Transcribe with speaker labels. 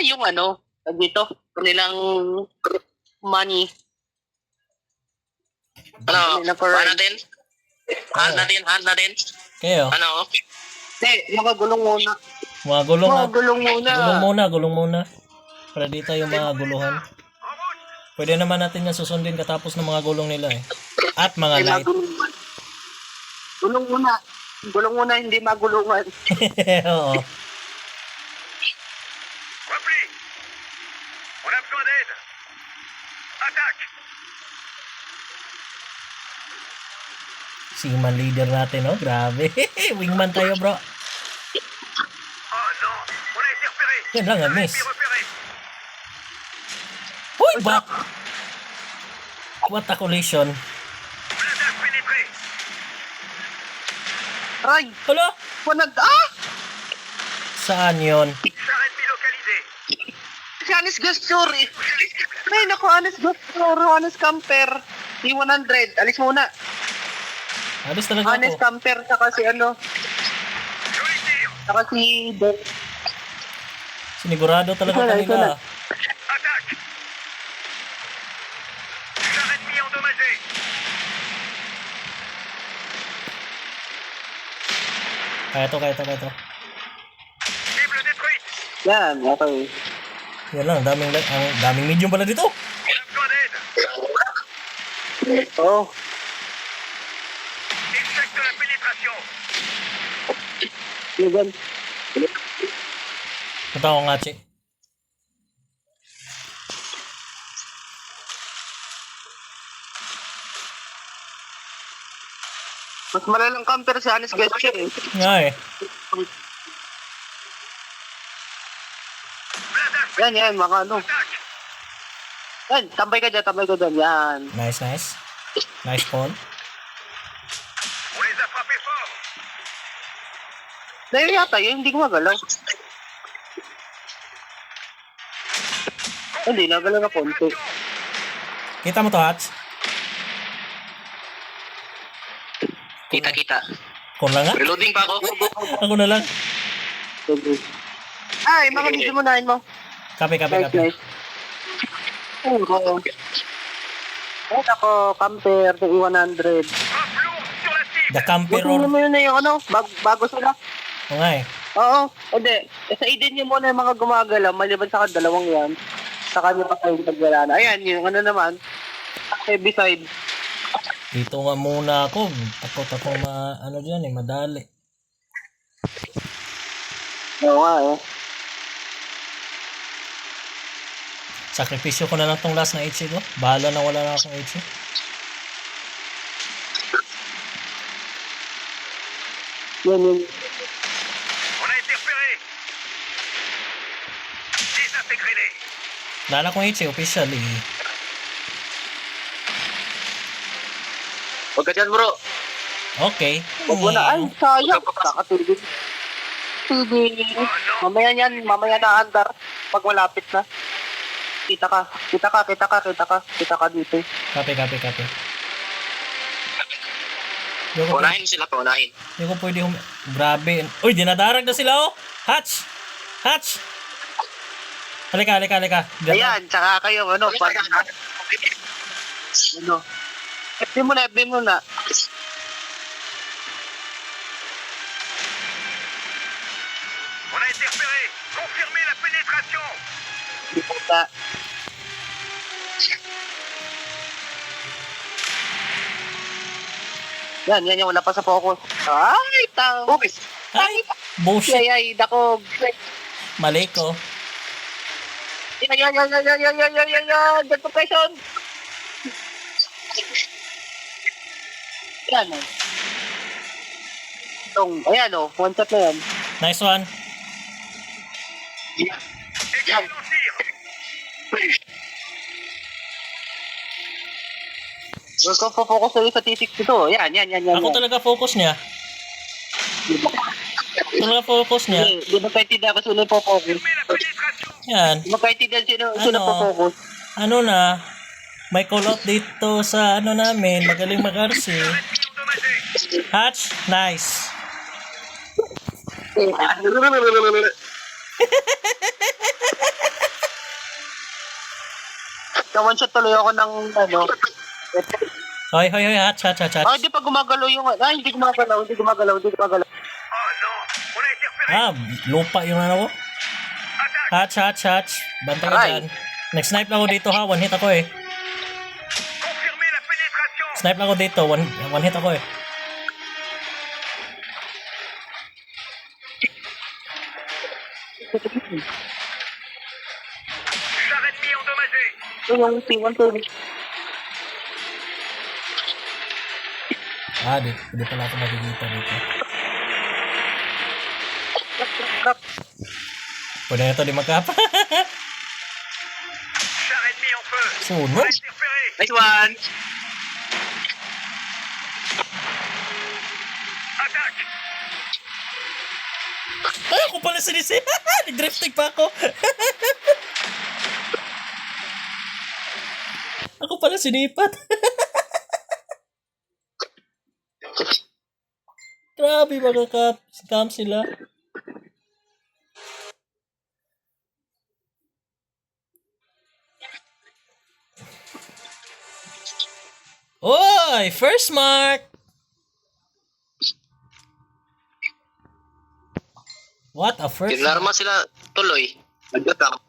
Speaker 1: yung ano, dito, nilang money.
Speaker 2: Ano? Paano natin? Hunt natin?
Speaker 3: Kayo?
Speaker 2: Ano?
Speaker 1: Hindi, makagulong muna.
Speaker 3: Mga gulong na.
Speaker 1: Makagulong muna.
Speaker 3: Gulong muna. Para di tayo mga guluhan. Pwede naman natin yan susundin katapos ng mga gulong nila eh. At mga
Speaker 1: Hindi
Speaker 3: light.
Speaker 1: magulungan. Gulong muna. Gulong muna, hindi magulungan.
Speaker 3: Oo.
Speaker 4: Repli. On a besoin d'aide. Attaque.
Speaker 3: Seaman leader natin, oh. Grabe. Wingman tayo, bro.
Speaker 4: Oh non, on a été repéré.
Speaker 3: Yan lang,
Speaker 4: On a
Speaker 3: miss.
Speaker 4: été repéré.
Speaker 3: Uy, bak! What a collision.
Speaker 4: Blindage pénétré.
Speaker 1: Aray!
Speaker 3: Hala?
Speaker 1: Wanag... Ah!
Speaker 3: Saan yon?
Speaker 4: Charrette localisée.
Speaker 1: Si Anis Gastur eh. Ay, naku, Anis Gastur. Anis Camper. T100. Alis muna.
Speaker 3: Alis talaga
Speaker 1: Anis
Speaker 3: ako.
Speaker 1: Camper. Saka si ano.
Speaker 4: Joli tir.
Speaker 1: Saka si... Doc.
Speaker 3: Sinigurado talaga
Speaker 1: Ito na.
Speaker 3: kanila.
Speaker 4: Attaque. Char ennemi endommagé.
Speaker 3: Kaya to.
Speaker 4: Cible détruite.
Speaker 1: Yan, okay.
Speaker 3: Yan lang, daming medium pala dito.
Speaker 4: On a besoin d'aide.
Speaker 1: Oh.
Speaker 4: Échec de la pénétration.
Speaker 1: Yan.
Speaker 3: Punta ako nga, Che.
Speaker 1: Mas malalang camper si Anis Gastur eh.
Speaker 3: Nga eh.
Speaker 4: Blindage
Speaker 1: Yan, mga ano.
Speaker 4: attaque.
Speaker 1: Yan, tambay ka dyan. Yan.
Speaker 3: Nice. Nice call.
Speaker 4: On les a frappés fort.
Speaker 1: Dahil yata yun, hindi gumagalaw. Hindi, nagalaw na konti.
Speaker 3: Kita mo to, Hats?
Speaker 2: Kita.
Speaker 3: Kon lang nga?
Speaker 2: Reloading pa ako.
Speaker 3: Ako na lang.
Speaker 1: Ay, mga video mo nahin mo.
Speaker 3: Kape.
Speaker 1: Nice. Oo. Ay, ako, camper, ng 100.
Speaker 4: Frappe lourde sur la cible.
Speaker 3: The Camperor.
Speaker 1: Bukunin mo yun na yung ano, bago sila.
Speaker 3: Oo nga eh.
Speaker 1: Oo, hindi. Sa idin niyo muna yung mga gumagalaw, maliban sa dalawang yan. Sa kanya pa kayo naggala na. Ayan, yung ano naman, heavy side.
Speaker 3: Dito nga muna ako. Takot ako ano dyan eh, madali.
Speaker 1: Oo nga eh.
Speaker 3: Sakripisyo ko na lang tong last na HE ko. Bahala na wala na akong HE.
Speaker 1: Yan.
Speaker 4: On a été repéré. Désintégrez-les.
Speaker 3: Wala na akong HE officially.
Speaker 2: Huwag ka dyan, bro.
Speaker 3: Okay.
Speaker 1: Huwag mo na, ay, sayang. Kakatulog. Sige. Mamaya na andar. Pag malapit na. Kita ka dito.
Speaker 3: Kape. Hindi ko,
Speaker 2: Paunahin sila, paunahin.
Speaker 3: hindi ko pwede Grabe. Uy, dinadarag na sila oh. Hatch. Halika.
Speaker 1: Ayan, tsaka kayo, ano, pag... Ano? FB mo na.
Speaker 4: On a été repéré. Confirmez la pénétration.
Speaker 1: Puta. Yan, wala pa sa focus. Ay, tao.
Speaker 3: Ay, bullshit.
Speaker 1: Ay, dako.
Speaker 3: Mali ko.
Speaker 1: Yan. Ganto question. Yan. Ayan o, one shot na yan.
Speaker 3: Nice one.
Speaker 4: Excellent tir.
Speaker 1: Huwag kang focus sa T6 dito. Yan.
Speaker 3: Ako talaga focus niya.
Speaker 1: Hindi mo kaintindihan ako sino po-focus.
Speaker 4: Confirmez la pénétration.
Speaker 3: Yan.
Speaker 1: Hindi mo kaintindihan sino
Speaker 3: Ano?
Speaker 1: po-focus.
Speaker 3: Ano na, may call out dito sa ano namin, magaling mag-RC.
Speaker 4: Ennemi endommagé.
Speaker 3: Hatch, nice.
Speaker 1: One shot tuloy ako ng ano.
Speaker 3: Hoy, hoy, hoy, hatch.
Speaker 1: Ah, hindi pa gumagalaw yung... Ah, hindi gumagalaw.
Speaker 4: Oh non, on a été repéré.
Speaker 3: Ah, lupa yung ano ko. Hatch. Bantay ka
Speaker 1: Aray.
Speaker 3: dyan. Nag-snipe lang ako dito ha. One hit ako eh.
Speaker 4: Confirmez la pénétration.
Speaker 3: Snipe lang ako dito. One hit ako eh.
Speaker 4: Char ennemi endommagé.
Speaker 1: Yung P1 to.
Speaker 3: Ah, di pala ako makikita dito.
Speaker 1: Crap.
Speaker 3: Pwede na ito di magkapa.
Speaker 4: Char ennemi en feu. On
Speaker 3: Sunog.
Speaker 4: a été repéré.
Speaker 2: Nice one.
Speaker 4: Attaque.
Speaker 3: Ay, ako pala sinisi. Nag-drifting pa ako. Ako pala sinipat. Grabe mga scam sila. Oy! First mark! What a first
Speaker 2: Tinarma sila tuloy. Nagdakam.